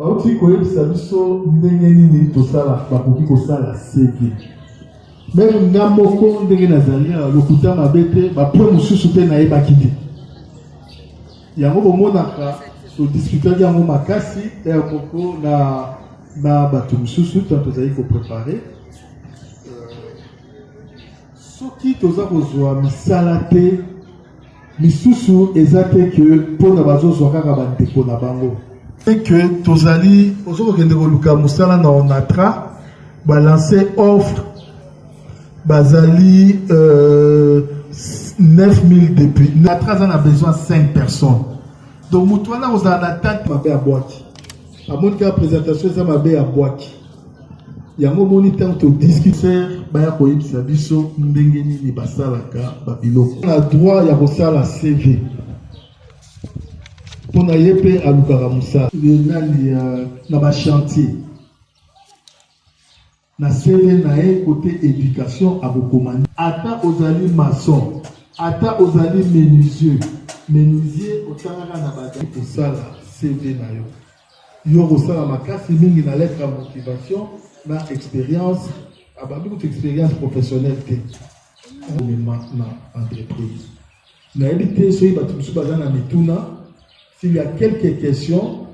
Bauti koyebisa biso ndenge nini tosala bakoki kosala CV. Même ngamoko ndenge nazali lokuta mabete bapo mosusu pe na yebaki te. Yango bomonaka so discuter yango makasi ya moko na bato mosusu tozali ko préparer. Soki toza kozwa misala te misusu eza te ke mpona bazozwa kaka bandeko na bango. Et que tozali ozokokende koluka mosala na onatra balancer offre bazali 9000 depuis. Onatra a besoin de 5 personnes. Donc mutuana vous en attente mabe à boîte. À mon cas présentation ça mabe à boîte. Yango moniteur to discuter baya ko yibisa biso ndenge nini basalaka babilo. On a droit ya kosala CV. Pour na yepe alukara musa na ba chantier na CV na e côté éducation abokomani ata ozali maçon ata ozali menuisier otanga na ba pour sala CV na yo kosala makasi mingi na lettre de motivation na expérience ababi ko expérience professionnelle te na entreprise na éviter so ba tusu bazana mituna. S'il y a quelques questions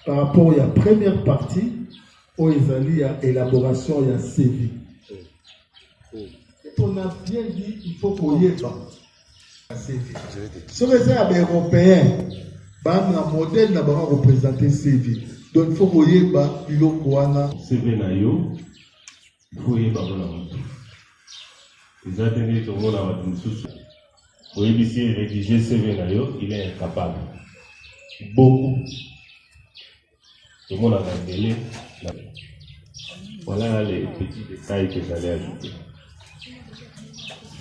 par rapport à la première partie, où il y a élaboration, il y a CV. On a bien dit qu'il faut qu'on y ait un CV. Si on est un Européen, un modèle n'a pas représenté CV. Donc il faut qu'on y ait un CV. Il faut y ait un les ateliers de mon avis, pour rédiger CV, il est incapable. Beaucoup. Tout le monde a un délai. Voilà les petits détails que j'allais ajouter.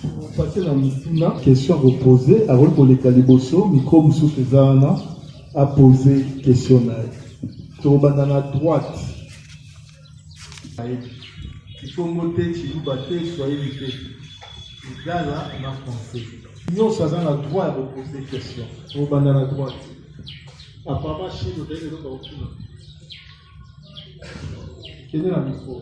On va passer la question reposée. Avant pour les calibosso, micro Moussou Fezana a posé question. Sur la droite, il faut monter si vous battez, soyez vite. Là, on a français. Nous, ça a la droite à reposer question. Sur la droite. Apparemment, chez nous, les autres ont tout. Quel est la micro?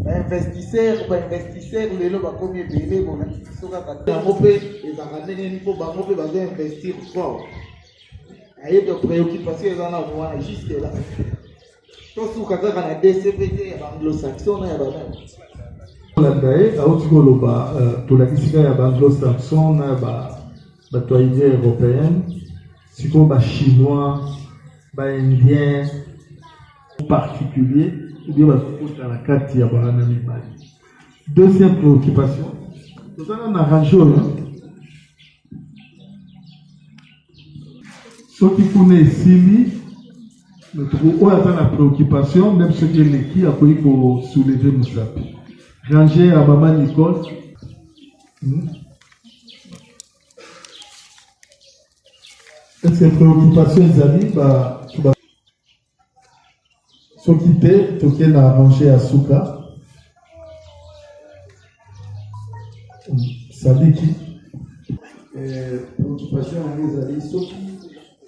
Investisseur, les gens vont combien payer pour investir fort. Il y a des préoccupations dans la voie jusque là. Tout ce qu'on a dans la DCPT, anglo-saxon, il y a des pour la question il y a anglo-saxon, il y a des européens, si on a chinois, indien, particulier, ou bien dans la carte il y a des deuxième préoccupation, nous allons arranger. Ceux qui connaissent Simi, nous trouvons la préoccupation, même ceux qui l'équipe a pris pour soulever Moussapi. Ranger à Maman Nicole. Ces préoccupations, ils arrivent à. Ceux qui étaient, toquer la ranger à Souka. Ça dit qui? Préoccupation à mes amis, ceux qui.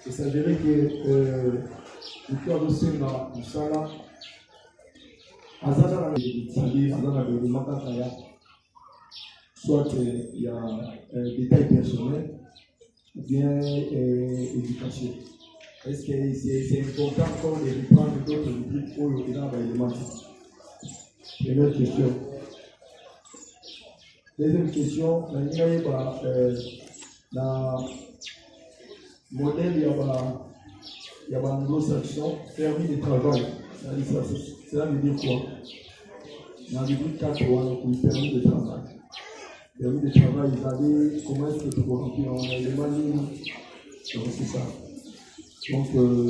Il s'avérait que le cœur de ce Moussala, soit il y a détail personnel ou bien éducation. Est-ce que c'est important encore de reprendre d'autres rubriques pour le bilan d'éléments? Première question. Deuxième question, la modèle, il y a un anglo-saxon, permis de travail. Cela veut dire quoi? Dans le rubrique 4, on a permis de travail. Permis de travail, vous avez comment est-ce que tu peux remplir un élément libre? C'est ça. Donc,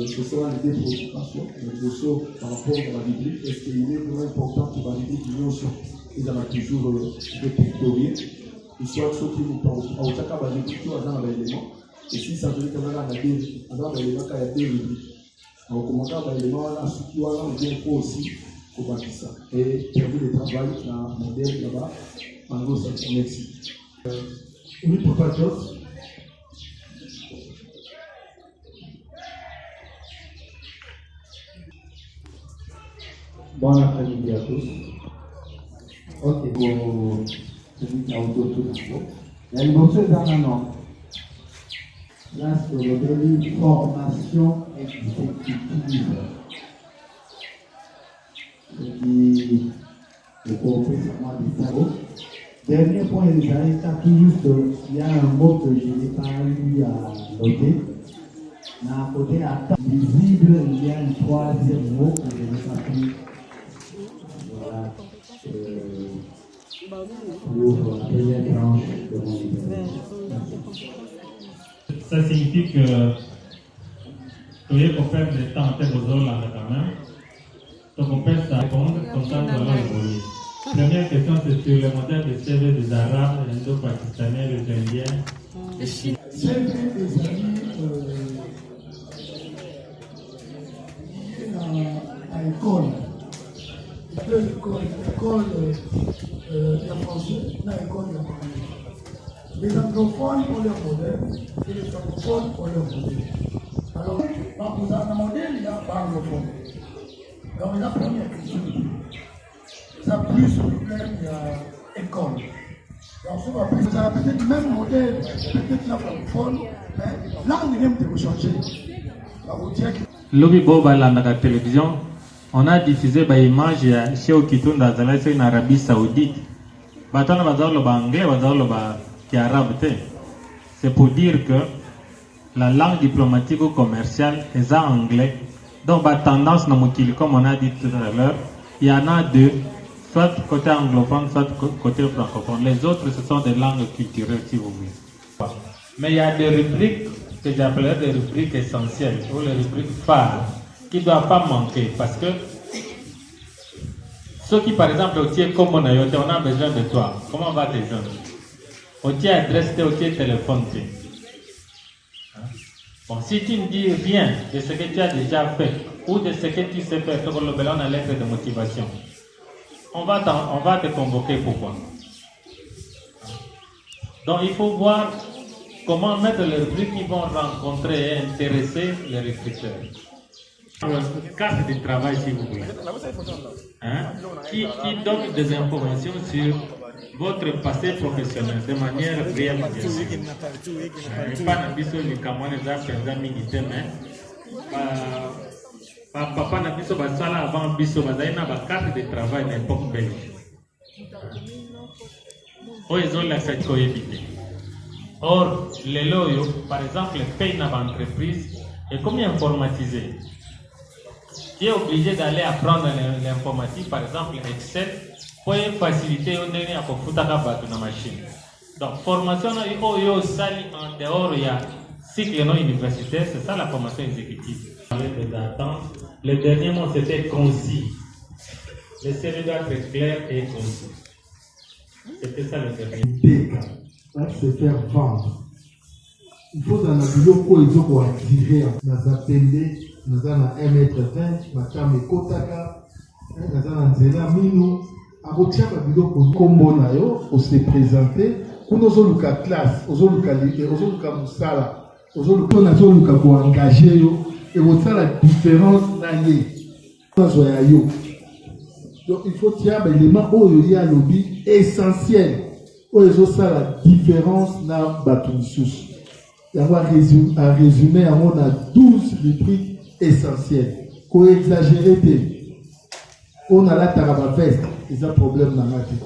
ce sera les deux préoccupations. Le par rapport à la rubrique, est-ce qu'il est vraiment important pour la rubrique d'union sur ils en ont toujours des pictoriels. Ils soit ceux qui nous parlent. À Otaka, il y a des pictures dans l'élément. Et si ça veut dire qu'on a des éléments, il y a des rubriques. Donc, comment ça, l'élément là, ce qui va là, on vient aussi au bâtisseur. Et permis de travail dans le modèle là-bas, anglo-saxon. Merci. Oui, Papa Jos. Bon après-midi à tous. Ok, pour celui qui a autour de vous. La liberté d'un an. Là, sur le modèle formation exécutive. Ce qui est compris sur moi du tableau. Dernier point, il tout juste, il y a un mot que je n'ai pas eu à noter. D'un côté, à visible, il y a un troisième mot que je n'ai pas pu. Voilà. Pour la première tranche de mon livre. Ça signifie que tu es pour faire des temps à aux là quand même. Donc on peut ça répondre, comme ça nous allons évoluer. Première question, c'est sur le modèle de CV des Arabes, les Indo-Pakistanais, les Indiens. CV des amis à l'école. L'école de français, l'école de français. Les anglophones ont leur modèle et les francophones ont leur modèle. Alors, dans un modèle, il y a pas anglophone. Donc, la première question, ça plus problème, il y a école. Donc, ça va peut-être le même modèle, peut-être la francophone, mais là, on vient de changer. Lobi Boba la télévision, on a diffusé des images chez Okitunda en Arabie Saoudite. Batana bazalo ba anglais, bazalo ba qui arabe. C'est pour dire que la langue diplomatique ou commerciale est en anglais. Donc, la tendance, comme on a dit tout à l'heure, il y en a deux, soit côté anglophone, soit côté francophone. Les autres, ce sont des langues culturelles, si vous voulez. Mais il y a des rubriques que j'appellerais des rubriques essentielles, ou les rubriques phares, qui ne doivent pas manquer. Parce que ceux qui, par exemple, au tiers comme on a besoin de toi, comment va tes jeunes? Au tiers adresse, au tiers téléphone. Bon, si tu ne dis rien de ce que tu as déjà fait ou de ce que tu sais faire, tu vas le ballon à lettre de motivation. On va te convoquer pourquoi. Donc il faut voir comment mettre les rubriques qui vont rencontrer et intéresser les recruteurs. Carte de travail, si vous voulez, qui donne des informations sur votre passé professionnel de manière réelle, bien sûr. Pas n'abisso du Cameroun, mais papa n'abisso basala avant bisso bazaina ba carte de travail d'époque belge. Oh, ils ont la cette cohébité. Or, les loyaux, par exemple, les payent dans l'entreprise et comme informatisé, qui est obligé d'aller apprendre l'informatique, par exemple Excel, pour faciliter à foutre la machine. Donc, formation en dehors, il y a cycle non universitaire, c'est ça la formation exécutive. Des attentes. Le dernier mot, c'était concis. Le CV doit être clair et concis. C'était ça le dernier. Se faire vendre. Il faut dans la vidéo pour les autres attirer dans un pende, dans un 1m20, matame kotaka, dans un nzela minu, abotia la vidéo pour combo na yo, pour se présenter, pour nous oluka classe, ozoluka ligue, ozoluka musala, ozoluka nazoluka pour engager yo, et votre la différence na ye. Yo. Donc il faut tirer l'élément où il y a lobby essentiel. Où ça la différence na batunsus. Il y a un résumé à mon a 12 rubriques essentielles. Qu'on exagère, on a la tarabaveste, et ça problème dans la vie.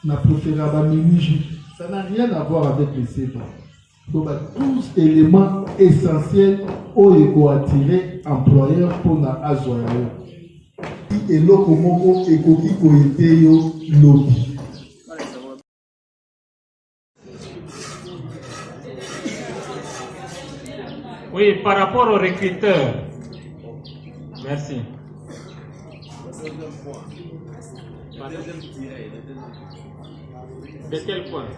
On a préféré la mini, ça n'a rien à voir avec les CV. Donc 12 éléments essentiels où il faut attirer employeur pour na azoya. Et là comment et qui aider yo lobby. Oui, par rapport aux recruteurs. Merci. De quel point?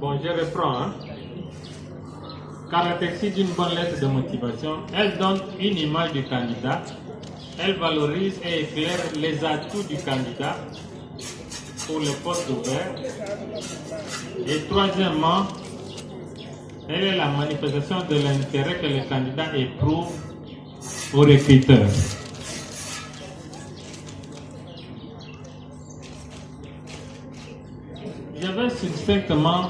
Bon, je reprends. caractéristique d'une bonne lettre de motivation, elle donne une image du candidat, elle valorise et éclaire les atouts du candidat pour le poste ouvert. Et troisièmement, elle est la manifestation de l'intérêt que le candidat éprouve au recruteur. Je vais succinctement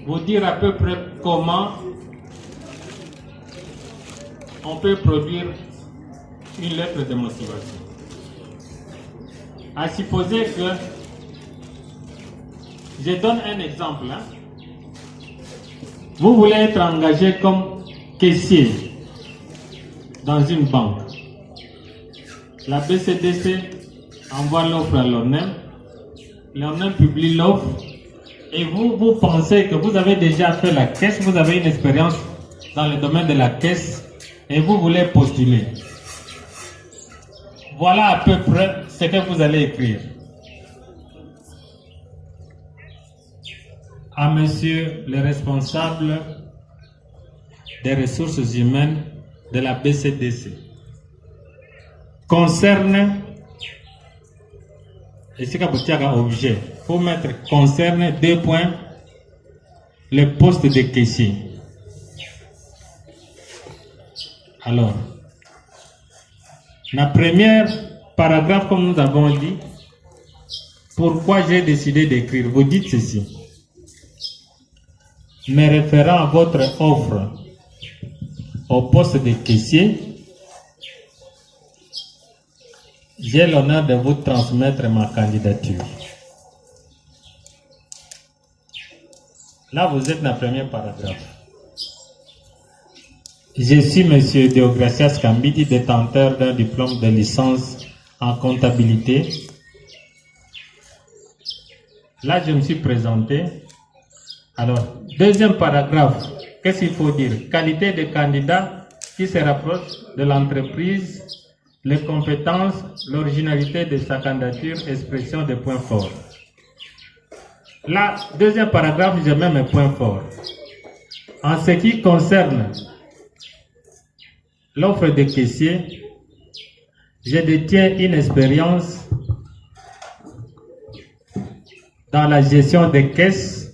vous dire à peu près comment on peut produire une lettre de motivation. À supposer que, je donne un exemple, hein. Vous voulez être engagé comme caissier dans une banque. La BCDC envoie l'offre à l'ONEM, l'ONEM publie l'offre, et vous pensez que vous avez déjà fait la caisse, vous avez une expérience dans le domaine de la caisse, et vous voulez postuler. Voilà à peu près ce que vous allez écrire. À monsieur le responsable des ressources humaines de la BCDC. Concerne, et c'est qu'à objet, il faut mettre concerne 2 points, le poste de caissier. Alors, la première paragraphe, comme nous avons dit, pourquoi j'ai décidé d'écrire, vous dites ceci. Me référant à votre offre au poste de caissier, j'ai l'honneur de vous transmettre ma candidature. Là, vous êtes dans le premier paragraphe. Je suis M. Deogracias Kambidi, détenteur d'un diplôme de licence en comptabilité. Là, je me suis présenté. Alors, deuxième paragraphe, qu'est-ce qu'il faut dire? Qualité de candidat qui se rapproche de l'entreprise, les compétences, l'originalité de sa candidature, expression des points forts. Là, deuxième paragraphe, je mets mes points forts. En ce qui concerne l'offre de caissier, je détiens une expérience dans la gestion des caisses,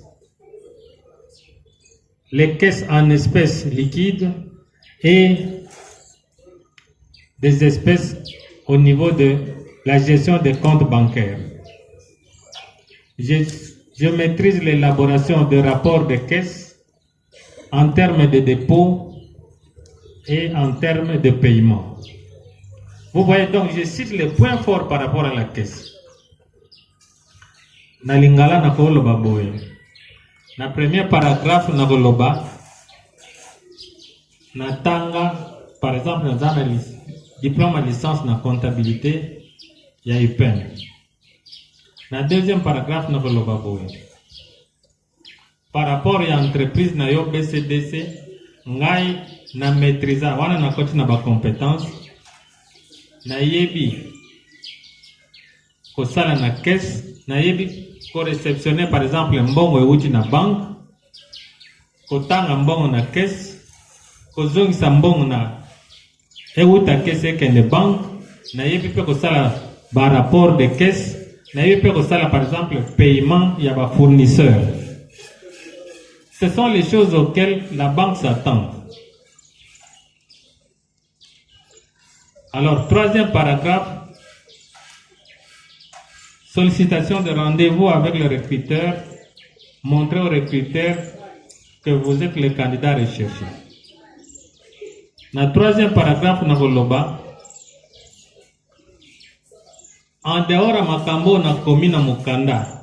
les caisses en espèces liquides et des espèces au niveau de la gestion des comptes bancaires. Je maîtrise l'élaboration de rapports de caisse en termes de dépôt et en termes de paiement. Vous voyez donc, je cite les points forts par rapport à la caisse. Na lingala na koloba boye. Na premier paragraphe na koloba. Na tanga, par exemple, dans un diplôme à licence na comptabilité, il y a UPEN. Na deuxième paragraphe na koloba boye. Par rapport à l'entreprise na yo BCDC, ngai na maîtrisa, wana na koti na ba compétence, na yebi ko sala na caisse, na yebi ko réceptionner par exemple mbongo euti na banque, ko tanga mbongo na caisse, ko zongisa mbongo na euta caisse kende banque, na yebi pe ko sala ba rapport de caisse, na yebi pe ko sala par exemple paiement ya ba fournisseur. Ce sont les choses auxquelles la banque s'attend. Alors, troisième paragraphe, sollicitation de rendez-vous avec le recruteur, montrer au recruteur que vous êtes le candidat recherché. Dans le troisième paragraphe, na koloba, en dehors de makambo na komi na mukanda,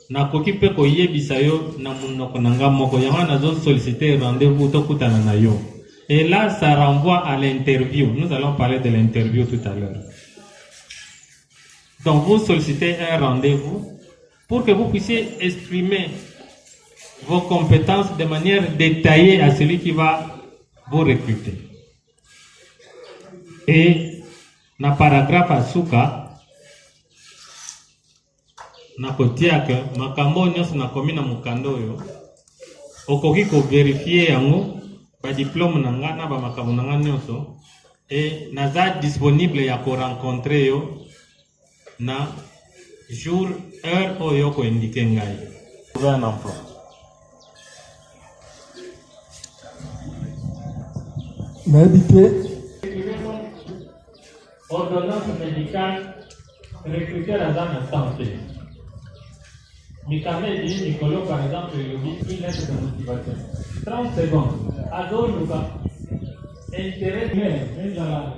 na koki pe ko yebisa yo na munoko nanga moko yanga nazo solliciter rendez-vous to kutana na yo. Et là, ça renvoie à l'interview. Nous allons parler de l'interview tout à l'heure. Donc, vous sollicitez un rendez-vous pour que vous puissiez exprimer vos compétences de manière détaillée à celui qui va vous recruter. Et, dans le paragraphe à Souka, na kotia que makambo nyos na komina mukando yo okoki ko vérifier yango ba diplôme na nga na ba makambo na nga nyonso et naza disponible ya ko rencontrer yo na jour heure oyo ko indiquer ngai trouver un emploi. nayebi te ordonnance médicale recruteur aza na santé mikame di mikolo par exemple une lettre de motivation 30 secondes azoluka intérêt clair ezala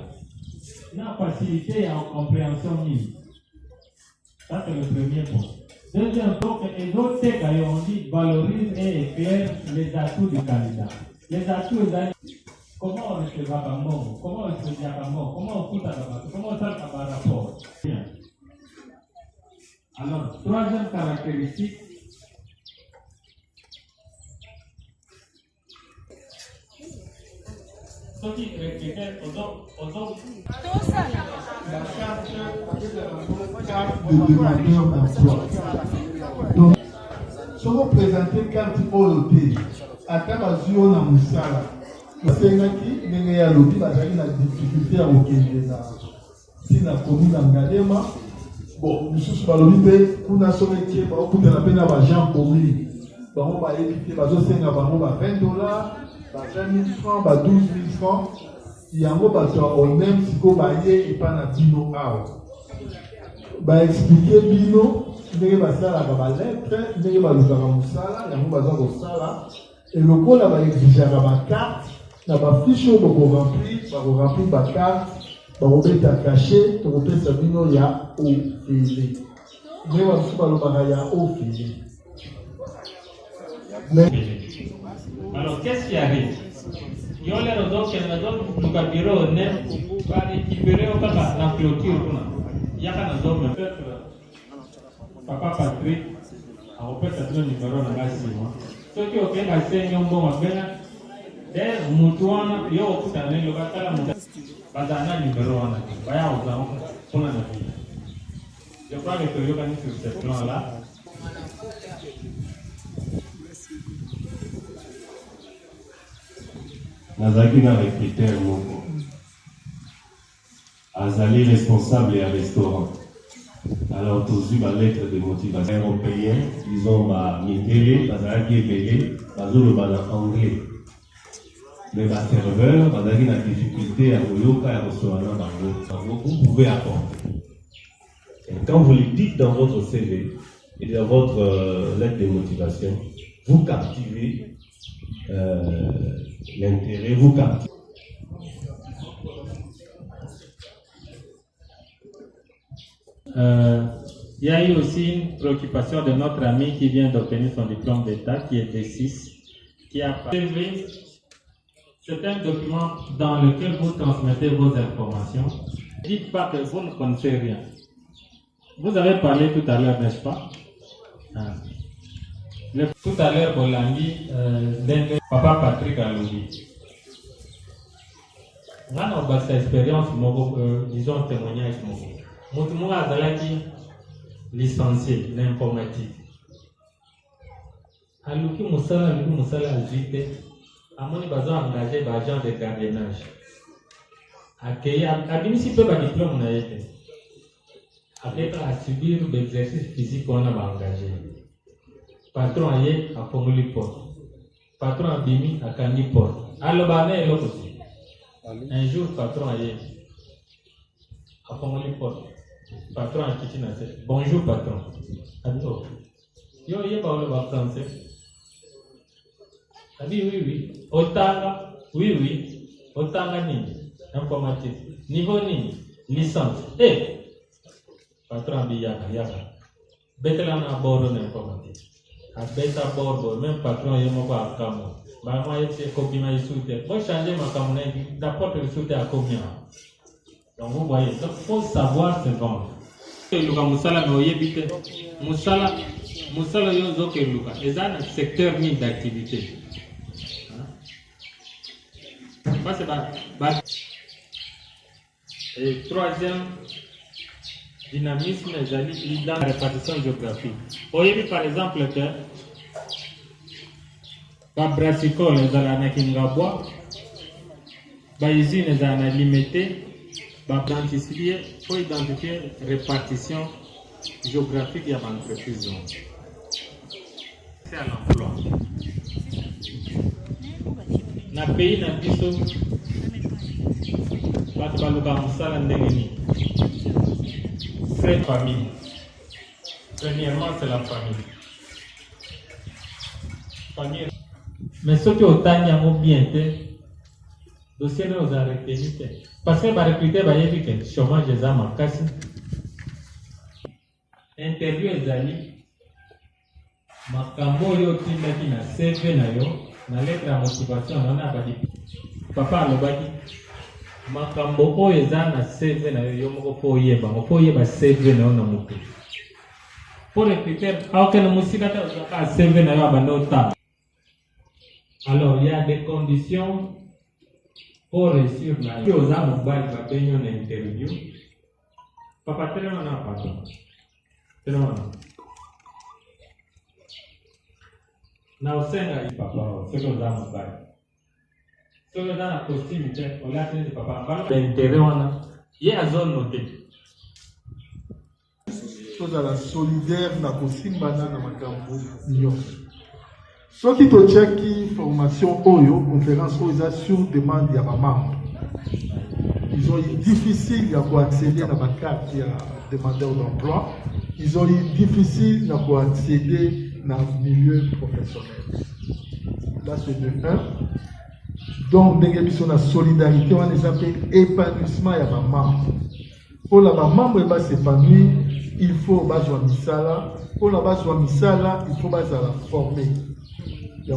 na facilité en compréhension mine. Ça c'est le premier point. Deuxième point, et d'autres on dit valorise et éclaire les atouts du candidat. Les atouts, comment on se va par mot, comment on se dit par mot, comment on coûte à la base, comment on sort par rapport. Bien. Alors, troisième caractéristique, ceux qui recrutent aux autres, de demandeur d'emploi. Donc, si vous présentez carte OET, à Tabazio na Moussala, basengaki ndenge ya lobi bazali na difficulté ya kokende na sina commune ya Ngalema. Bon, mosusu balobi mpe kuna soki etie baokutana mpe na bagent commis bango bayebi te bazosenga bango ba $20, ba 20 000 francs, ba 12 000 francs. Yango bato ya onem siko baye epa na bino awa baexplike bino ndenge basalaka balettre ndenge balukaka mosala yango baza kosala elokola baexigaka bakarte na bafiche oyo bakoremplir bakarte bakobeta kashe tokopesa bino ya ofele ndenge bamosusu balobaka ya ofele. Alors qu'est-ce qui arrive? Yo les réseaux qui nous le bureau neuf va récupérer au kaka la clôture kuna. Yaka na zone papa Patrick a repéré ce numéro na ngasi moi. Ce qui OK na senyo mbongo bena der mutuana yo okutana le bakala muta bazana numéro wana. Baya uzao kuna na vie. Je crois que yo kani sur ce plan là. Nazaki na recruteur moko azali responsable ya restaurant. Alors tous ma lettre de motivation européen, ils ont ma mindele bazalaki ebele bazoloba na anglais. Mais ma serveur bazalaki na difficulté ya koyoka ya kosoana bango. Vous pouvez apporter. Et quand vous le dites dans votre CV et dans votre lettre de motivation, vous captivez l'intérêt, vous captivez. Il y a eu aussi une préoccupation de notre ami qui vient d'obtenir son diplôme d'État, qui est D6, qui a CV. C'est un document dans lequel vous transmettez vos informations. Ne dites pas que vous ne connaissez rien. Vous avez parlé tout à l'heure, n'est-ce pas? Tout à l'heure, Bolandi, Papa Patrick Alobi. On a cette expérience, disons témoignage. Moutoumou Azalaki, licencié l'informatique. Alouki Moussala, Azite, Amoni Bazo engagé agent de gardiennage. Accueilli, Abimisi peu de diplôme n'a été. Après à subir l'exercice physique qu'on a engagé. Patron aye a formulé porte. Patron a bimi a kandi porte. Alors, bané l'autre aussi. Un jour, patron aye a formulé porte. Patron a quitté na c'est. Bonjour patron. Ado. Yo yé ba le français. Abi oui. Otanga, oui. Otanga nini? Informatique. Niveau nini? Licence. Patron a yaka. Betela na bordo informatique. A beta bordo, même patron yemo ba kamo. Ba moi c'est combien il soute. Moi changer ma kamona d'apporter le soute à combien. Donc vous voyez, donc faut savoir se vendre. Luka musala no yebite. Musala yo zoke luka. Ezana secteur ni d'activité. Ça c'est ba. Et troisième dynamisme dans la répartition géographique. Voyez par exemple que ba brassicole ezala na Kingabwa, ba usine ezala na Limete, ba identifier, faut identifier répartition géographique ya l'entreprise. C'est à l'emploi. Na pays na biso bato baloba mosala ndenge nini. C'est famille. Premièrement, c'est la famille. Famille. Mais ceux qui ont bien, dossier ne vous a retenu. Parce que les recruter, ils disent que chômage est à ma casse. Interview est allé. Makambo yo qui na CV na yo, na lettre à motivation, on a pas dit. Papa le baki. Makambo o eza na CV na yo moko po yeba CV na yo na mutu. Pour recruter, aucun musika ta CV na yo abanota. Alors, il y a des conditions pour réussir la vie. Aux âmes, va payer une interview. Papa, tellement n'a pas. Tellement. Now, c'est un papa, c'est aux âmes, c'est aux âmes, costume, on l'a fait de papa. L'intérêt, on a. Il y a une zone notée. Chose à la solidaire, na costume, banane, na makambo, nyon. Ceux qui ont checké formation Oyo, conférence Oyo, sur demande il y a ma maman. Ils ont eu difficile à accéder à la carte qui a demandeur d'emploi. Ils ont eu difficile à accéder dans le milieu professionnel. Là, c'est de 1. Donc, nous avons la solidarité, on les appelle épanouissement à ma maman. Pour la maman, elle va s'épanouir, il faut avoir misala. Pour la base de misala, il faut la former. Il y a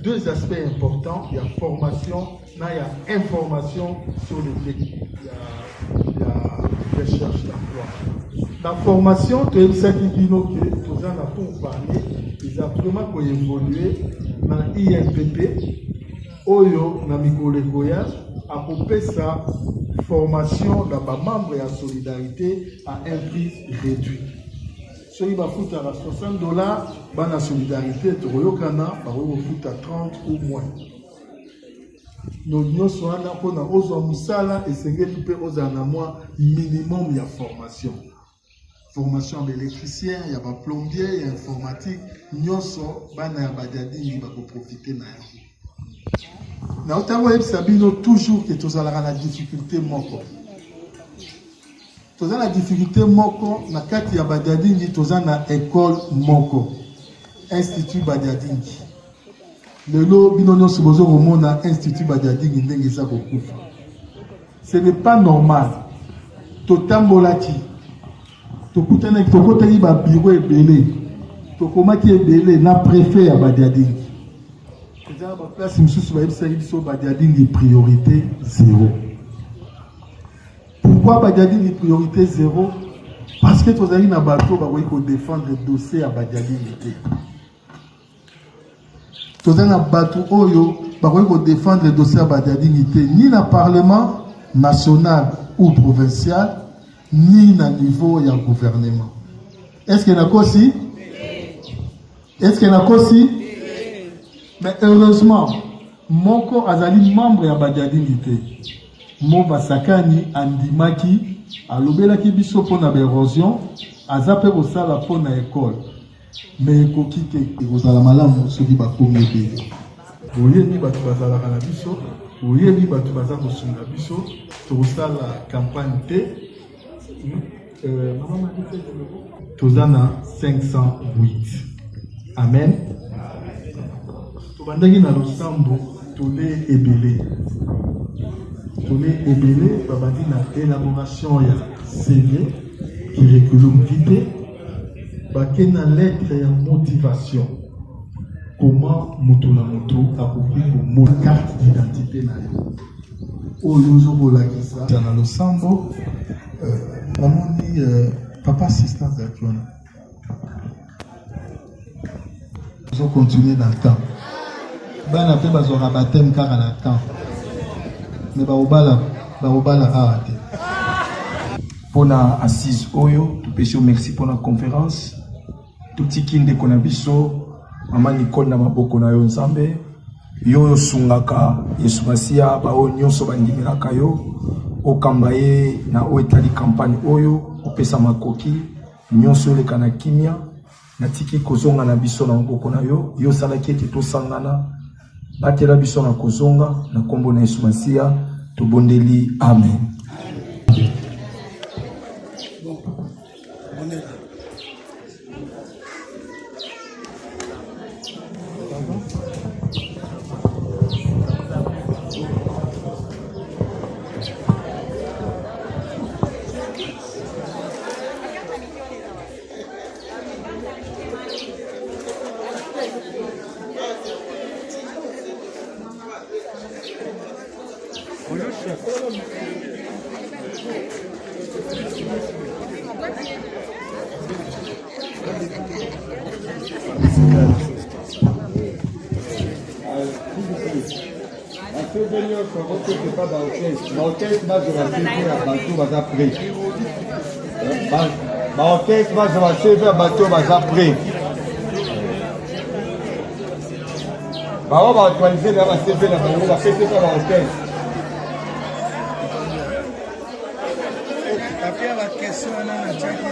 deux aspects importants. Il y a formation, il y a information sur le métier. Il y a recherche d'emploi. La formation, tu as ça qui dit que tu as pour parler, ils ont vraiment évolué dans l'INPP, Oyo, dans Mikolekoya, à couper sa formation dans les membres de la solidarité à un prix réduit. Si il va foutre à $60, dans la solidarité, tu vas foutre à 30 ou moins. Nous sommes là pour nous et c'est minimum de formation. Formation d'électricien, il y a un plombier, il y a informatique. Nous sommes pour profiter de ça. Toujours que tu as la difficulté. Toza la difficulté moko na kati ya Badiadingi toza na école moko Institut Badiadingi. Lelo binono sibozo romona Institut Badiadingi ndenge za kokufa. Ce n'est pas normal. Totambolaki. Tokutana tokoteli ba bureau ebele. Tokomaki ebele na préfet ya Badiadingi. Toza ba place misusu ba yebisa biso Badiadingi priorité 0. Pourquoi Badiadingi priorité 0? Parce que tu as un bateau pour défendre le dossier à Badiadingi. Tu as un bateau pour défendre le dossier à Badiadingi, ni dans le Parlement national ou provincial, ni dans le niveau du gouvernement. Est-ce qu'il y a un aussi? Est-ce qu'il y a un aussi? Mais heureusement, mon corps a été membre de Badiadingi. Mova Sakani andimaki alobelaki biso pona l'érosion azape osala pona école mais ekoki te ekozala malamu soki bakomi ebele oyebi bato bazalaka na biso oyebi bato baza kosunga biso tokosala campagne te toza na 508 amen tobandaki na losambo tole ebele Tolé Ebele, babadi na élaboration ya CV, curriculum vitae, baké na lettre ya motivation. Comment Moutoula Moutou a compris pour mon carte d'identité na yo. Oyozo Bolakisa, dans le sambo, maman dit papa assistant d'actuel. Nous allons continuer dans le temps. Ben après, nous aurons baptême car à temps. Mais baobala arrêté. Pour la assise Oyo, tout péché merci pour la conférence. Tout petit kinde konabiso, Mama Nicole na maboko na yo nzambe. Yo sungaka Yesu Masia ba o nyonso bandimelaka yo. Okamba ye na o etali campagne oyo. Opesa makoki. Nyonso leka na kimia. Natiki kozonga na biso na maboko na yo. Yo salaki ete tosangana. Batela biso na kozonga. Na kombo na Yesu Masia. Tobondeli. Amen. L'orchestre va se passer vers bateau après. On va actualiser la CV la on va faire ça dans l'orchestre. Après la question on a Jackie.